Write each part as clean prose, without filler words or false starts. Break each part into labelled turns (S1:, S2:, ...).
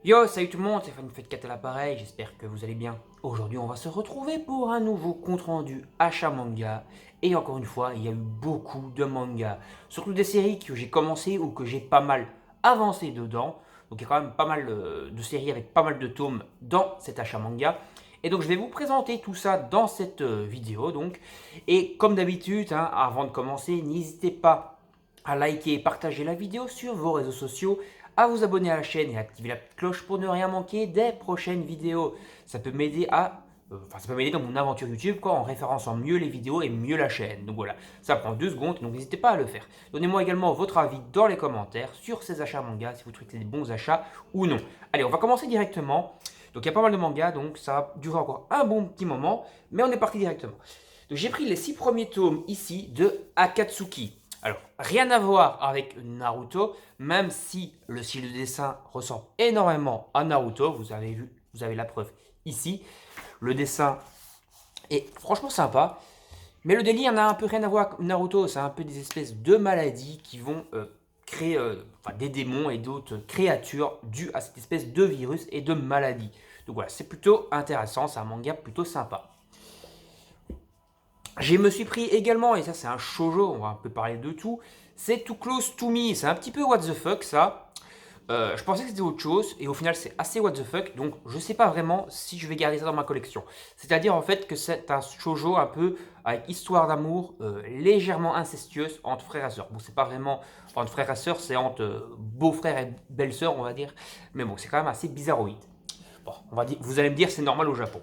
S1: Yo, salut tout le monde, c'est Fate4 à l'appareil, j'espère que vous allez bien. Aujourd'hui, on va se retrouver pour un nouveau compte-rendu achat manga. Et encore une fois, il y a eu beaucoup de mangas. Surtout des séries que j'ai commencé ou que j'ai pas mal avancé dedans. Donc il y a quand même pas mal de séries avec pas mal de tomes dans cet achat manga. Et donc je vais vous présenter tout ça dans cette vidéo. Donc. Et comme d'habitude, avant de commencer, n'hésitez pas à liker et partager la vidéo sur vos réseaux sociaux, à vous abonner à la chaîne et à activer la petite cloche pour ne rien manquer des prochaines vidéos. Ça peut m'aider ça peut m'aider dans mon aventure YouTube en référençant mieux les vidéos et mieux la chaîne. Donc voilà, ça prend 2 secondes, donc n'hésitez pas à le faire. Donnez-moi également votre avis dans les commentaires sur ces achats mangas, si vous trouvez que c'est des bons achats ou non. Allez, on va commencer directement. Donc il y a pas mal de mangas, donc ça va durer encore un bon petit moment, mais on est parti directement. Donc j'ai pris les 6 premiers tomes ici de Akatsuki. Alors, rien à voir avec Naruto, même si le style de dessin ressemble énormément à Naruto, vous avez vu, vous avez la preuve ici. Le dessin est franchement sympa, mais le délire n'a un peu rien à voir avec Naruto, c'est un peu des espèces de maladies qui vont créer des démons et d'autres créatures dues à cette espèce de virus et de maladie. Donc voilà, c'est plutôt intéressant, c'est un manga plutôt sympa. Je me suis pris également, et ça c'est un shoujo, on va un peu parler de tout, c'est Too Close to Me, c'est un petit peu what the fuck ça. Je pensais que c'était autre chose, et au final c'est assez what the fuck, donc je sais pas vraiment si je vais garder ça dans ma collection. C'est-à-dire en fait que c'est un shoujo un peu avec histoire d'amour légèrement incestueuse entre frères et sœurs. Bon, c'est pas vraiment entre frères et sœurs, c'est entre beau-frère et belle-sœur, on va dire, mais bon, c'est quand même assez bizarroïde. Bon, vous allez me dire c'est normal au Japon.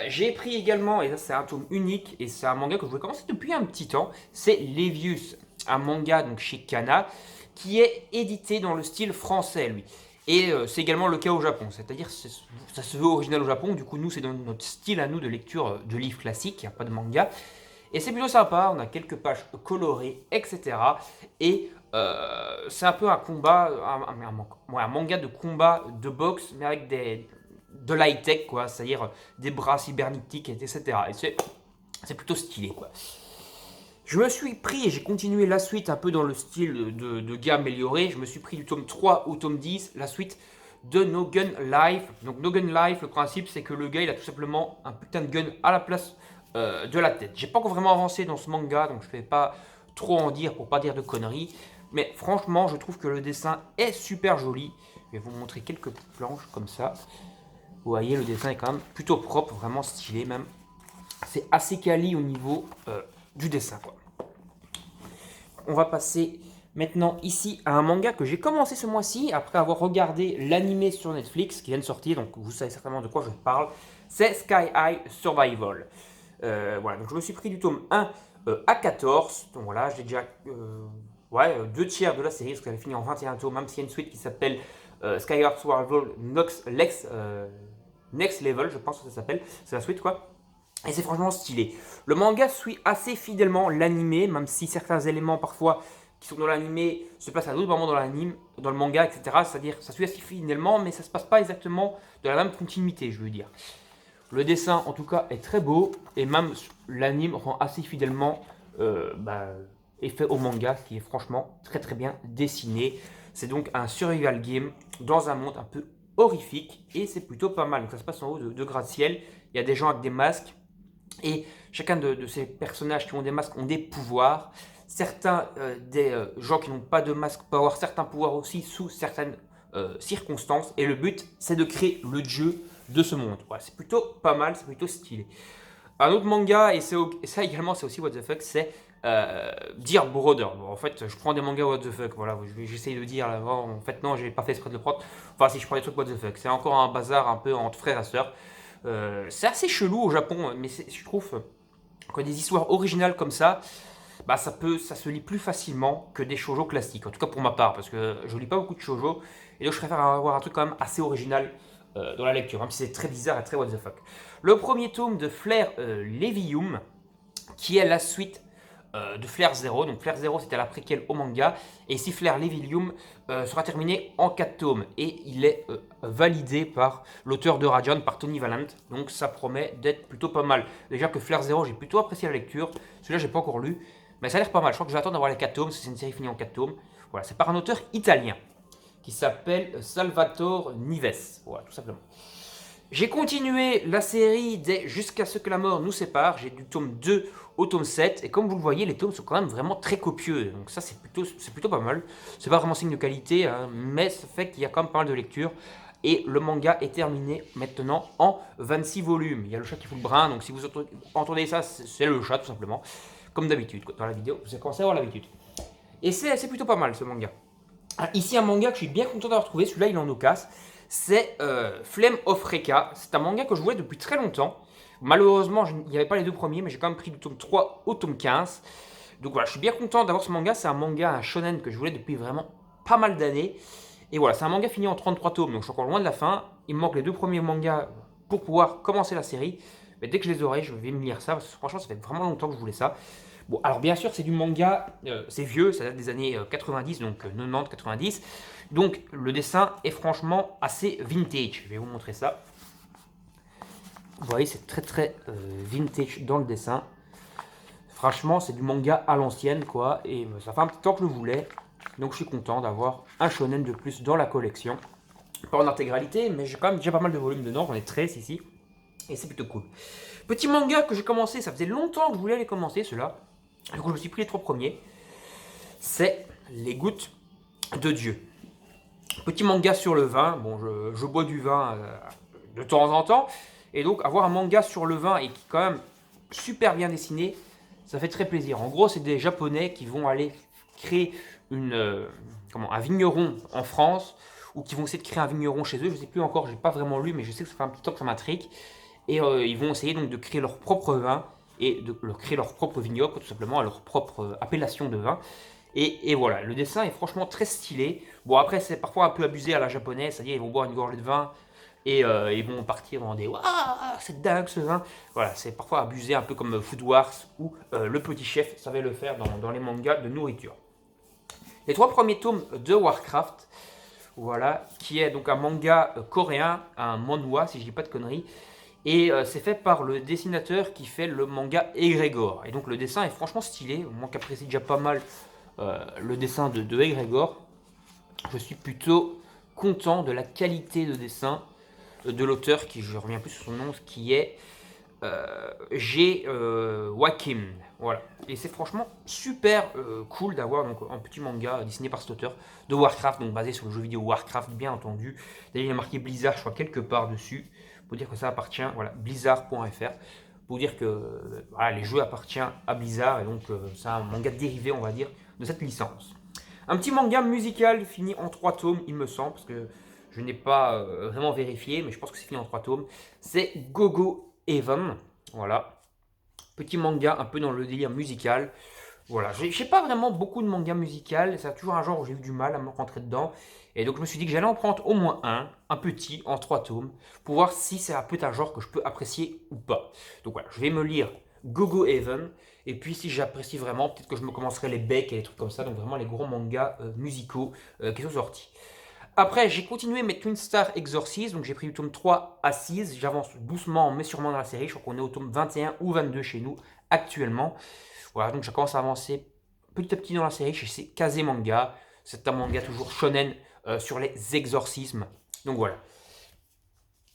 S1: J'ai pris également, et ça c'est un tome unique, et c'est un manga que je voulais commencer depuis un petit temps, c'est Levius, un manga donc chez Kana, qui est édité dans le style français lui. Et c'est également le cas au Japon, c'est-à-dire ça se veut original au Japon, du coup nous c'est dans notre style à nous de lecture de livres classiques, il n'y a pas de manga. Et c'est plutôt sympa, on a quelques pages colorées, etc. Et c'est un peu un combat, un manga de combat de boxe, mais avec de l'high-tech, quoi, c'est-à-dire des bras cybernétiques, etc. Et c'est plutôt stylé, quoi. Je me suis pris, et j'ai continué la suite un peu dans le style de gamme amélioré, je me suis pris du tome 3 au tome 10, la suite de No Gun Life. Donc No Gun Life, le principe c'est que le gars il a tout simplement un putain de gun à la place de la tête. J'ai pas encore vraiment avancé dans ce manga, donc je vais pas trop en dire pour pas dire de conneries. Mais franchement, je trouve que le dessin est super joli. Je vais vous montrer quelques planches comme ça. Vous voyez, le dessin est quand même plutôt propre, vraiment stylé même. C'est assez quali au niveau du dessin, quoi. On va passer maintenant ici à un manga que j'ai commencé ce mois-ci après avoir regardé l'animé sur Netflix qui vient de sortir, donc vous savez certainement de quoi je parle. C'est Sky High Survival. Voilà, donc je me suis pris du tome 1 à 14. Donc voilà, j'ai déjà 2 tiers de la série parce qu'elle est finie en 21 tomes, même s'il y a une suite qui s'appelle Sky High Survival Next Level, je pense que ça s'appelle. C'est la suite, quoi. Et c'est franchement stylé. Le manga suit assez fidèlement l'animé, même si certains éléments parfois qui sont dans l'animé se passent à d'autres moments dans le manga, etc. C'est-à-dire ça suit assez fidèlement, mais ça se passe pas exactement de la même continuité, je veux dire. Le dessin, en tout cas, est très beau, et même l'anime rend assez fidèlement effet au manga, qui est franchement très très bien dessiné. C'est donc un survival game dans un monde un peu horrifique, et c'est plutôt pas mal. Donc ça se passe en haut de gratte-ciel, il y a des gens avec des masques, et chacun de ces personnages qui ont des masques ont des pouvoirs. Certains des gens qui n'ont pas de masque peuvent avoir certains pouvoirs aussi sous certaines circonstances. Et le but, c'est de créer le jeu de ce monde. Voilà, c'est plutôt pas mal, c'est plutôt stylé. Un autre manga, et ça également, c'est aussi what the fuck, c'est Dear Brother. Bon, en fait, je prends des mangas what the fuck. Voilà, j'essaye de dire là, en fait, non, j'ai pas fait exprès de le prendre. Enfin, si je prends des trucs what the fuck, c'est encore un bazar un peu entre frères et sœurs. C'est assez chelou au Japon, mais je trouve que des histoires originales comme ça, bah ça se lit plus facilement que des shoujo classiques. En tout cas pour ma part, parce que je lis pas beaucoup de shoujo, et donc je préfère avoir un truc quand même assez original dans la lecture, même si c'est très bizarre et très what the fuck. Le premier tome de Flare Levium, qui est la suite de Flare Zero. Donc Flare Zero c'était la préquelle au manga, et ici Flare Levium sera terminé en 4 tomes, et il est validé par l'auteur de Radiant, par Tony Valent, donc ça promet d'être plutôt pas mal. Déjà que Flare Zero j'ai plutôt apprécié la lecture, celui-là j'ai pas encore lu, mais ça a l'air pas mal. Je crois que je vais attendre d'avoir les 4 tomes, c'est une série finie en 4 tomes. Voilà, c'est par un auteur italien qui s'appelle Salvatore Nives. Voilà, tout simplement. J'ai continué la série Jusqu'à ce que la mort nous sépare. J'ai du tome 2 au tome 7. Et comme vous le voyez, les tomes sont quand même vraiment très copieux. Donc ça, c'est plutôt pas mal. C'est pas vraiment signe de qualité, hein, mais ça fait qu'il y a quand même pas mal de lecture. Et le manga est terminé maintenant en 26 volumes. Il y a le chat qui fout le brin, donc si vous entendez ça, c'est le chat tout simplement. Comme d'habitude, dans la vidéo, vous avez commencé à avoir l'habitude. Et c'est plutôt pas mal ce manga. Ici, un manga que je suis bien content d'avoir trouvé, celui-là il est en occasion. C'est Flame of Recca. C'est un manga que je voulais depuis très longtemps. Malheureusement, il n'y avait pas les deux premiers, mais j'ai quand même pris du tome 3 au tome 15. Donc voilà, je suis bien content d'avoir ce manga. C'est un manga, un shonen que je voulais depuis vraiment pas mal d'années. Et voilà, c'est un manga fini en 33 tomes, donc je suis encore loin de la fin. Il me manque les deux premiers mangas pour pouvoir commencer la série. Mais dès que je les aurai, je vais me lire ça, parce que franchement, ça fait vraiment longtemps que je voulais ça. Bon, alors bien sûr, c'est du manga, c'est vieux, ça date des années 90, donc 90-90. Donc le dessin est franchement assez vintage. Je vais vous montrer ça. Vous voyez, c'est très vintage dans le dessin. Franchement, c'est du manga à l'ancienne, quoi. Et ça fait un petit temps que je le voulais. Donc je suis content d'avoir un shonen de plus dans la collection. Pas en intégralité, mais j'ai quand même déjà pas mal de volumes dedans. J'en ai 13 ici. Et c'est plutôt cool. Petit manga que j'ai commencé, ça faisait longtemps que je voulais les commencer, ceux-là. Du coup, je me suis pris les 3 premiers. C'est Les Gouttes de Dieu. Petit manga sur le vin. Bon, je bois du vin de temps en temps. Et donc, avoir un manga sur le vin et qui est quand même super bien dessiné, ça fait très plaisir. En gros, c'est des Japonais qui vont aller créer un vigneron en France, ou qui vont essayer de créer un vigneron chez eux. Je ne sais plus encore, je n'ai pas vraiment lu, mais je sais que ça fait un petit temps que ça m'intrigue. Et ils vont essayer donc de créer leur propre vin et de créer leur propre vignoble, tout simplement, à leur propre appellation de vin. Et voilà, le dessin est franchement très stylé. Bon, après, c'est parfois un peu abusé à la japonaise, c'est-à-dire ils vont boire une gorgée de vin et ils vont partir dans des « Waouh, c'est dingue ce vin !» Voilà, c'est parfois abusé, un peu comme Food Wars ou Le Petit Chef savait le faire dans les mangas de nourriture. Les 3 premiers tomes de Warcraft, voilà, qui est donc un manga coréen, un manhwa si je dis pas de conneries. Et c'est fait par le dessinateur qui fait le manga Egregor. Et donc le dessin est franchement stylé. Moi qui apprécie déjà pas mal le dessin de Egregor, je suis plutôt content de la qualité de dessin de l'auteur, qui, je reviens plus sur son nom, qui est G. Wakim. Voilà. Et c'est franchement super cool d'avoir donc un petit manga dessiné par cet auteur de Warcraft, donc basé sur le jeu vidéo Warcraft, bien entendu. D'ailleurs, il y a marqué Blizzard, je crois, quelque part dessus, pour dire que ça appartient, voilà, blizzard.fr, pour dire que voilà, les jeux appartiennent à Blizzard, et donc c'est un manga dérivé, on va dire, de cette licence. Un petit manga musical fini en 3 tomes, il me semble, parce que je n'ai pas vraiment vérifié, mais je pense que c'est fini en 3 tomes. C'est Go-Go Heaven, voilà. Petit manga un peu dans le délire musical. Voilà, j'ai pas vraiment beaucoup de mangas musicaux, c'est toujours un genre où j'ai eu du mal à me rentrer dedans. Et donc je me suis dit que j'allais en prendre au moins un petit, en 3 tomes, pour voir si c'est un genre que je peux apprécier ou pas. Donc voilà, je vais me lire Go-Go Heaven, et puis si j'apprécie vraiment, peut-être que je me commencerai les Beck et les trucs comme ça, donc vraiment les gros mangas musicaux qui sont sortis. Après, j'ai continué mes Twin Star Exorcist, donc j'ai pris le tome 3 à 6, j'avance doucement mais sûrement dans la série, je crois qu'on est au tome 21 ou 22 chez nous actuellement. Voilà, donc je commence à avancer petit à petit dans la série chez Kazé Manga, c'est un manga toujours shonen sur les exorcismes, donc voilà.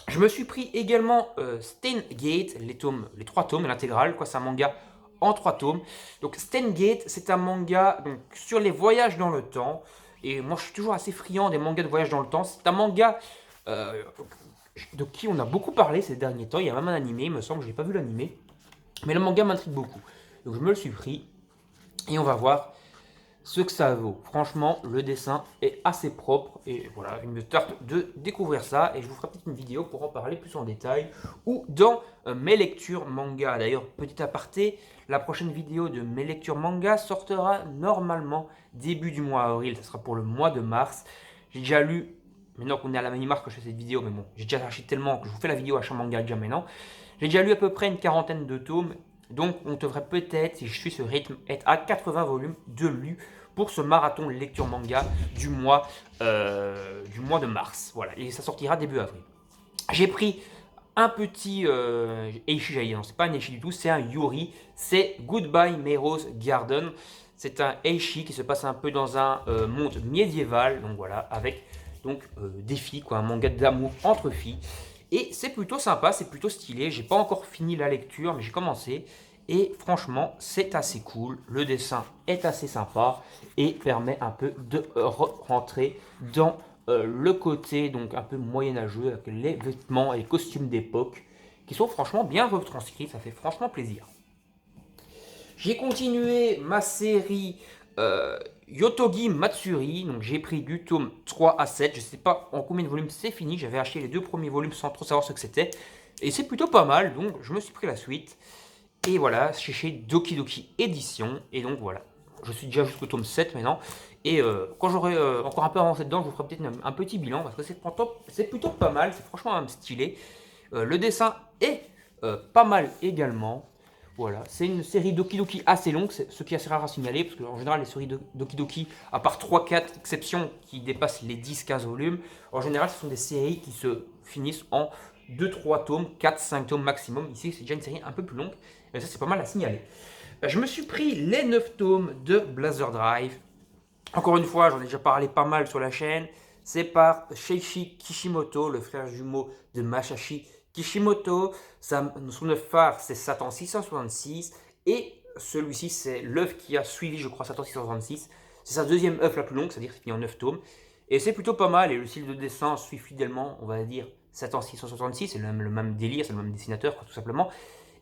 S1: Je me suis pris également Steingate, les 3 tomes, l'intégrale, quoi, c'est un manga en 3 tomes. Donc Steingate, c'est un manga donc, sur les voyages dans le temps. Et moi, je suis toujours assez friand des mangas de voyage dans le temps. C'est un manga de qui on a beaucoup parlé ces derniers temps. Il y a même un animé, il me semble, je n'ai pas vu l'animé. Mais le manga m'intrigue beaucoup. Donc je me le suis pris. Et on va voir ce que ça vaut. Franchement, le dessin est assez propre. Et voilà, il me tarte de découvrir ça. Et je vous ferai peut-être une vidéo pour en parler plus en détail. Ou dans mes lectures manga. D'ailleurs, petit aparté, la prochaine vidéo de mes lectures manga sortira normalement début du mois avril. Ça sera pour le mois de mars. J'ai déjà lu, maintenant qu'on est à la mi-mars que je fais cette vidéo, mais bon, j'ai déjà acheté tellement que je vous fais la vidéo à chaque manga déjà maintenant. J'ai déjà lu à peu près une quarantaine de tomes. Donc on devrait peut-être, si je suis ce rythme, être à 80 volumes de lus pour ce marathon lecture manga du mois de mars. Voilà, et ça sortira début avril. J'ai pris un petit Eishi, non c'est pas un Eishi du tout, c'est un Yuri, c'est Goodbye Mero's Garden. C'est un Eishi qui se passe un peu dans un monde médiéval, donc voilà, avec Donc des filles, quoi, un manga d'amour entre filles. Et c'est plutôt sympa, c'est plutôt stylé. J'ai pas encore fini la lecture, mais j'ai commencé. Et franchement, c'est assez cool. Le dessin est assez sympa et permet un peu de rentrer dans le côté donc un peu moyenâgeux avec les vêtements et les costumes d'époque qui sont franchement bien retranscrits. Ça fait franchement plaisir. J'ai continué ma série Yotogi Matsuri. Donc j'ai pris du tome 3 à 7. Je ne sais pas en combien de volumes c'est fini. J'avais acheté les 2 premiers volumes sans trop savoir ce que c'était. Et c'est plutôt pas mal. Donc je me suis pris la suite. Et voilà, chez Doki Doki Édition. Et donc voilà, je suis déjà jusqu'au tome 7 maintenant. Et quand j'aurai encore un peu avancé dedans, je vous ferai peut-être un petit bilan. Parce que c'est plutôt pas mal. C'est franchement un stylé. Le dessin est pas mal également. Voilà, c'est une série Doki Doki assez longue, ce qui est assez rare à signaler, parce qu'en général, les séries de Doki Doki, à part 3-4 exceptions qui dépassent les 10-15 volumes, en général, ce sont des séries qui se finissent en 2-3 tomes, 4-5 tomes maximum. Ici, c'est déjà une série un peu plus longue, et ça, c'est pas mal à signaler. Je me suis pris les 9 tomes de Blazer Drive. Encore une fois, j'en ai déjà parlé pas mal sur la chaîne. C'est par Sheishi Kishimoto, le frère jumeau de Masashi Kishimoto. Son œuvre phare, c'est Satan 666. Et celui-ci, c'est l'œuvre qui a suivi, je crois, Satan 666. C'est sa deuxième œuvre la plus longue, c'est-à-dire qu'il y a en 9 tomes. Et c'est plutôt pas mal. Et le style de dessin suit fidèlement, on va dire, Satan 666. C'est le même délire, c'est le même dessinateur, tout simplement.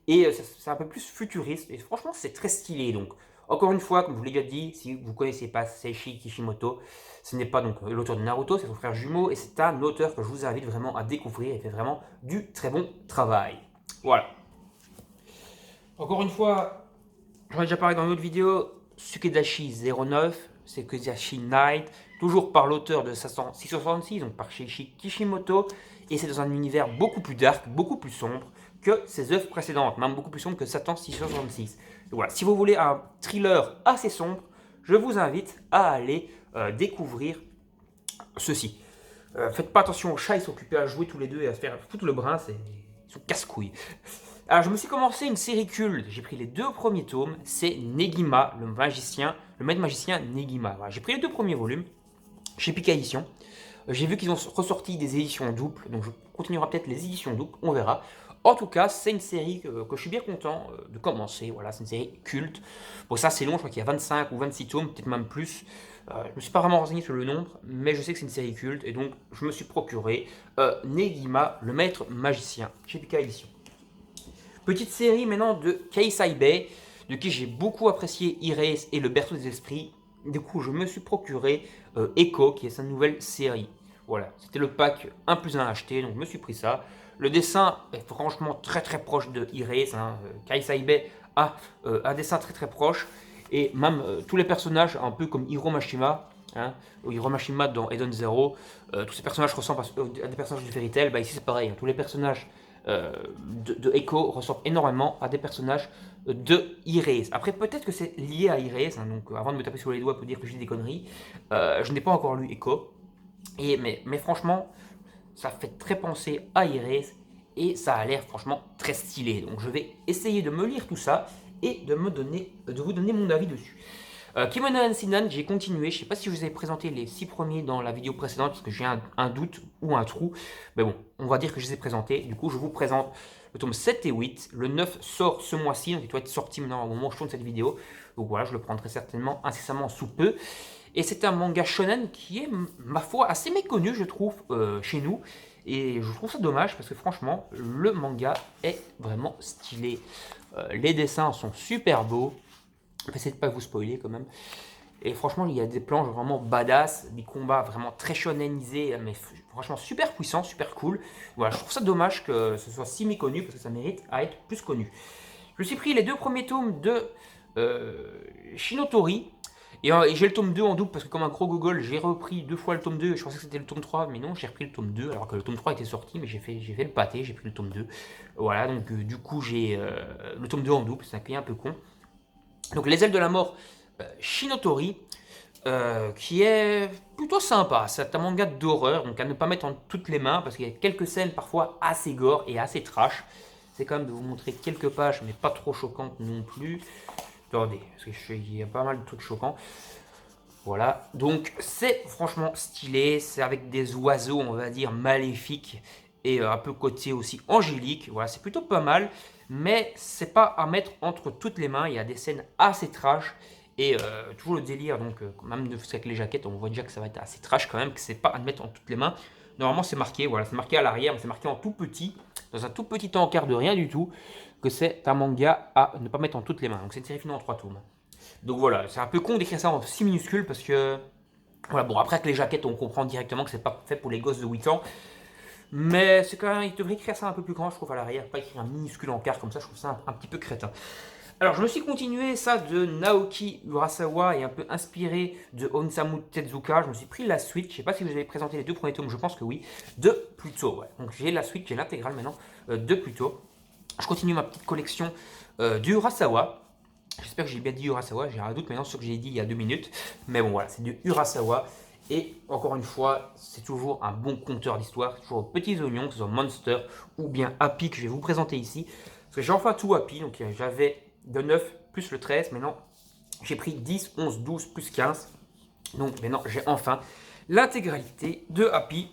S1: Et c'est un peu plus futuriste. Et franchement, c'est très stylé. Donc, encore une fois, comme je vous l'ai déjà dit, si vous ne connaissez pas Seishi Kishimoto, ce n'est pas donc l'auteur de Naruto, c'est son frère jumeau. Et c'est un auteur que je vous invite vraiment à découvrir. Il fait vraiment du très bon travail. Voilà. Encore une fois, j'en ai déjà parlé dans une autre vidéo. Sukedashi 09, Sukedashi Night, toujours par l'auteur de 666, donc par Sheishi Kishimoto. Et c'est dans un univers beaucoup plus dark, beaucoup plus sombre que ses œuvres précédentes, même beaucoup plus sombre que Satan 666. Donc voilà, si vous voulez un thriller assez sombre, je vous invite à aller découvrir ceci. Faites pas attention aux chats, ils sont occupés à jouer tous les deux et à se faire foutre le brin, ils sont casse-couilles. Alors je me suis commencé une série culte, j'ai pris les 2 premiers tomes, c'est Negima, le maître magicien Negima. Voilà, j'ai pris les 2 premiers volumes chez Pika Édition. J'ai vu qu'ils ont ressorti des éditions doubles, donc je continuerai peut-être les éditions doubles, on verra. En tout cas, c'est une série que je suis bien content de commencer. Voilà, c'est une série culte. Bon, ça c'est long, je crois qu'il y a 25 ou 26 tomes, peut-être même plus. Je ne me suis pas vraiment renseigné sur le nombre, mais je sais que c'est une série culte, et donc je me suis procuré Negima, le maître magicien, chez Pika Édition. Petite série maintenant de Kei Saibei, de qui j'ai beaucoup apprécié Erase et le berceau des esprits. Du coup, je me suis procuré Echo, qui est sa nouvelle série. Voilà, c'était le pack 1 plus 1 acheté, donc je me suis pris ça. Le dessin est franchement très très proche de Erase. Kei Saibei a un dessin très très proche. Et même tous les personnages, un peu comme Hiro Mashima, Hiro Mashima dans Eden Zero, tous ces personnages ressemblent à des personnages de Fairy Tail. Bah, ici c'est pareil, tous les personnages de Echo ressemblent énormément à des personnages de Erase. Après, peut-être que c'est lié à Erase, donc avant de me taper sur les doigts pour dire que je dis des conneries, je n'ai pas encore lu Echo, mais franchement, ça fait très penser à Erase et ça a l'air franchement très stylé. Donc je vais essayer de me lire tout ça et de vous donner mon avis dessus. Kemono Incident, j'ai continué. Je ne sais pas si je vous ai présenté les 6 premiers dans la vidéo précédente parce que j'ai un doute ou un trou. Mais bon, on va dire que je les ai présentés. Du coup, je vous présente le tome 7 et 8. Le 9 sort ce mois-ci, donc il doit être sorti maintenant au moment où je tourne cette vidéo. Donc voilà, je le prendrai certainement incessamment sous peu. Et c'est un manga shonen qui est, ma foi, assez méconnu, je trouve, chez nous. Et je trouve ça dommage parce que franchement, le manga est vraiment stylé. Les dessins sont super beaux. Essayez de ne pas vous spoiler quand même. Et franchement, il y a des planches vraiment badass, des combats vraiment très shonenisés, mais franchement super puissants, super cool. Voilà, je trouve ça dommage que ce soit si méconnu parce que ça mérite à être plus connu. Je me suis pris les 2 premiers tomes de Shinotori. Et j'ai le tome 2 en double parce que comme un gros gogol, j'ai repris 2 fois le tome 2. Je pensais que c'était le tome 3, mais non, j'ai repris le tome 2 alors que le tome 3 était sorti, mais j'ai fait le pâté, j'ai pris le tome 2. Voilà, donc du coup j'ai le tome 2 en double, c'est un peu con. Donc les ailes de la mort, Shinotori, qui est plutôt sympa. C'est un manga d'horreur, donc à ne pas mettre en toutes les mains, parce qu'il y a quelques scènes parfois assez gore et assez trash. C'est quand même de vous montrer quelques pages, mais pas trop choquantes non plus. Attendez, parce qu'il y a pas mal de trucs choquants. Voilà, donc c'est franchement stylé, c'est avec des oiseaux, on va dire, maléfiques et un peu côté aussi angélique. Voilà, c'est plutôt pas mal, mais c'est pas à mettre entre toutes les mains. Il y a des scènes assez trash et toujours le délire, donc même avec les jaquettes, on voit déjà que ça va être assez trash quand même, que c'est pas à mettre entre toutes les mains. Normalement, c'est marqué, voilà, c'est marqué à l'arrière, mais c'est marqué en tout petit, dans un tout petit encart de rien du tout, que c'est un manga à ne pas mettre en toutes les mains. Donc c'est une série finie en 3 tomes. Donc voilà, c'est un peu con d'écrire ça en si minuscule parce que. Voilà, bon, après, avec les jaquettes, on comprend directement que c'est pas fait pour les gosses de 8 ans. Mais c'est quand même. Il devrait écrire ça un peu plus grand, je trouve, à l'arrière. Pas écrire un minuscule encart comme ça, je trouve ça un petit peu crétin. Alors, je me suis continué ça de Naoki Urasawa et un peu inspiré de Onsamu Tezuka. Je me suis pris la suite. Je sais pas si vous avez présenté les 2 premiers tomes, je pense que oui. De Pluto, ouais. Donc, j'ai la suite, j'ai l'intégrale maintenant de Pluto. Je continue ma petite collection du Urasawa. J'espère que j'ai bien dit Urasawa, j'ai un doute maintenant sur ce que j'ai dit il y a 2 minutes. Mais bon, voilà, c'est du Urasawa. Et encore une fois, c'est toujours un bon conteur d'histoire. C'est toujours aux petits oignons, que ce soit Monster ou bien Happy que je vais vous présenter ici. Parce que j'ai enfin tout Happy, donc j'avais de 9 plus le 13. Maintenant, j'ai pris 10, 11, 12 plus 15. Donc maintenant, j'ai enfin l'intégralité de Happy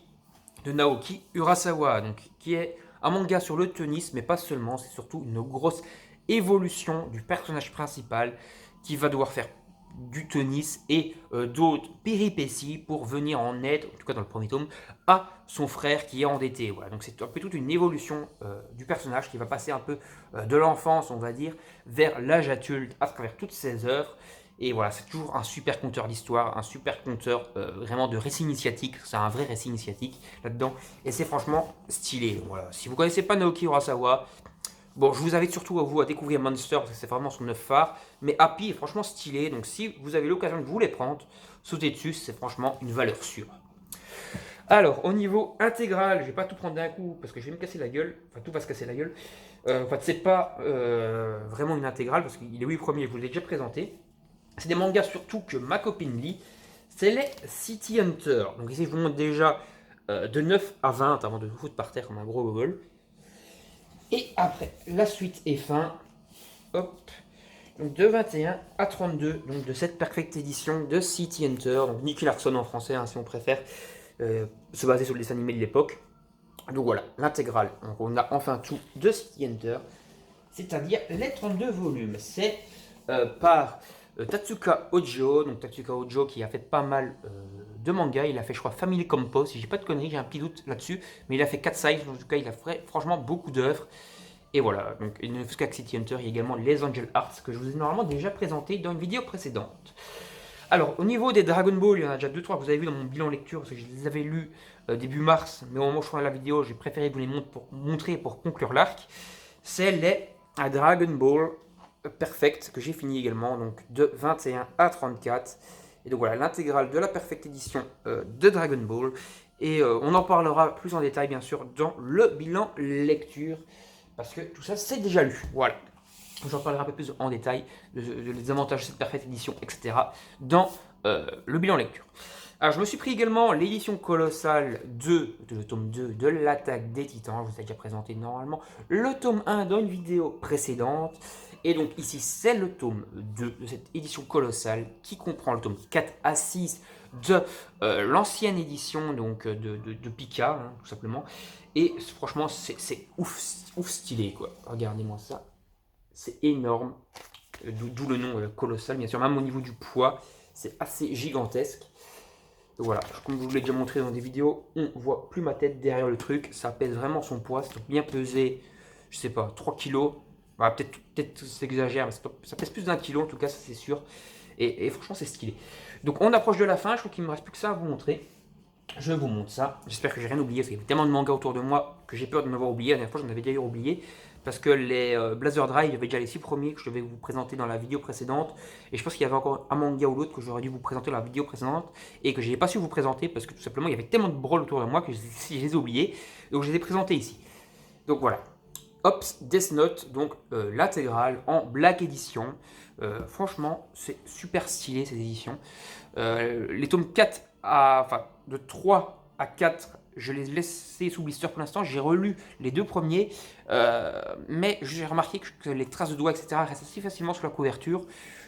S1: de Naoki Urasawa. Donc, qui est un manga sur le tennis, mais pas seulement. C'est surtout une grosse évolution du personnage principal qui va devoir faire du tennis et d'autres péripéties pour venir en aide, en tout cas dans le premier tome, à son frère qui est endetté. Voilà, donc c'est un peu toute une évolution du personnage qui va passer un peu de l'enfance, on va dire, vers l'âge adulte à travers toutes ses œuvres. Et voilà, c'est toujours un super conteur d'histoire, un super conteur vraiment de récit initiatique. C'est un vrai récit initiatique là-dedans. Et c'est franchement stylé. Voilà. Si vous ne connaissez pas Naoki Urasawa, bon, je vous invite surtout à découvrir Monster parce que c'est vraiment son œuvre phare. Mais Happy est franchement stylé. Donc si vous avez l'occasion de vous les prendre, sautez dessus, c'est franchement une valeur sûre. Alors, au niveau intégral, je ne vais pas tout prendre d'un coup parce que je vais me casser la gueule. Enfin, tout va se casser la gueule. En fait, c'est pas vraiment une intégrale parce qu'il est 8 premiers, je vous l'ai déjà présenté. C'est des mangas surtout que ma copine lit. C'est les City Hunter. Donc ici, je vous montre déjà de 9 à 20 avant de vous foutre par terre comme un gros gogol. Et après, la suite est fin. Hop. Donc de 21 à 32, donc de cette perfecte édition de City Hunter. Donc Nicky Larson en français, hein, si on préfère se baser sur le dessin animé de l'époque. Donc voilà, l'intégrale. Donc on a enfin tout de City Hunter. C'est-à-dire les 32 volumes. C'est par Tatsuka Hojo. Donc Tatsuka Hojo qui a fait pas mal de mangas. Il a fait, je crois, Family Compost. Si j'ai pas de conneries, j'ai un petit doute là-dessus. Mais il a fait 4 size. En tout cas, il a fait franchement beaucoup d'œuvres. Et voilà, donc il ne fait qu'à City Hunter, il y a également les Angel Hearts que je vous ai normalement déjà présenté dans une vidéo précédente. Alors, au niveau des Dragon Ball, il y en a déjà 2-3 que vous avez vu dans mon bilan lecture, parce que je les avais lus début mars, mais au moment où je ferai la vidéo, j'ai préféré vous les montrer pour conclure l'arc. C'est les Dragon Ball Perfect, que j'ai fini également, donc de 21 à 34. Et donc voilà, l'intégrale de la Perfect édition de Dragon Ball. Et on en parlera plus en détail, bien sûr, dans le bilan lecture. Parce que tout ça, c'est déjà lu. Voilà. J'en parlerai un peu plus en détail des avantages de cette parfaite édition, etc. dans le bilan lecture. Alors, je me suis pris également l'édition colossale le tome 2 de l'Attaque des Titans. Je vous ai déjà présenté normalement le tome 1 dans une vidéo précédente. Et donc ici, c'est le tome 2 de cette édition colossale qui comprend le tome 4 à 6 de l'ancienne édition donc, de Pika, hein, tout simplement. Et franchement, c'est ouf stylé, quoi. Regardez-moi ça. C'est énorme. D'où le nom colossal, bien sûr. Même au niveau du poids, c'est assez gigantesque. Donc voilà, comme je vous l'ai déjà montré dans des vidéos, on voit plus ma tête derrière le truc. Ça pèse vraiment son poids. Ça doit bien peser, je sais pas, 3 kilos. Voilà, peut-être s'exagère, mais ça pèse plus d'un kilo en tout cas, ça c'est sûr. Et franchement, c'est stylé. Donc on approche de la fin. Je crois qu'il ne me reste plus que ça à vous montrer. Je vous montre ça. J'espère que j'ai rien oublié parce qu'il y a tellement de mangas autour de moi que j'ai peur de m'avoir oublié. La dernière fois, j'en avais déjà oublié parce que les Blazer Drive, il y avait déjà les 6 premiers que je devais vous présenter dans la vidéo précédente. Et je pense qu'il y avait encore un manga ou l'autre que j'aurais dû vous présenter dans la vidéo précédente et que je n'ai pas su vous présenter parce que tout simplement, il y avait tellement de brawl autour de moi que je les ai oubliés. Donc, je les ai présentés ici. Donc, voilà. Ops, Death Note, donc l'intégrale en Black Edition. Franchement, c'est super stylé ces éditions. Les tomes 4 de 3 à 4, je les ai laissés sous blister pour l'instant. J'ai relu les 2 premiers, mais j'ai remarqué que les traces de doigts, etc., restent assez facilement sur la couverture.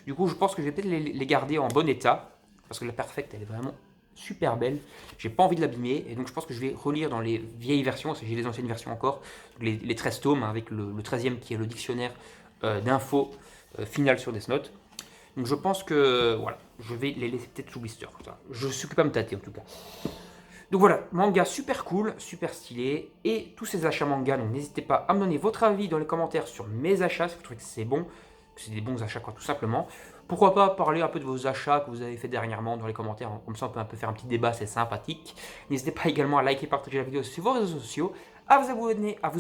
S1: Du coup, je pense que je vais peut-être les garder en bon état. parce que la Perfect, elle est vraiment super belle. J'ai pas envie de l'abîmer, et donc je pense que je vais relire dans les vieilles versions, parce que j'ai les anciennes versions encore, les 13 tomes, hein, avec le 13e qui est le dictionnaire d'infos final sur Death Note. Donc je pense que voilà, je vais les laisser peut-être sous blister. Je ne suis pas me tâter en tout cas. Donc voilà, manga super cool, super stylé, et tous ces achats manga, donc n'hésitez pas à me donner votre avis dans les commentaires sur mes achats, si vous trouvez que c'est bon, que c'est des bons achats quoi, tout simplement. Pourquoi pas parler un peu de vos achats que vous avez fait dernièrement dans les commentaires, hein. Comme ça on peut un peu faire un petit débat, c'est sympathique. N'hésitez pas également à liker, partager la vidéo sur vos réseaux sociaux, à vous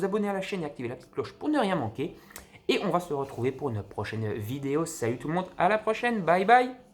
S1: abonner à la chaîne et activer la petite cloche pour ne rien manquer. Et on va se retrouver pour une prochaine vidéo. Salut tout le monde, à la prochaine, bye bye.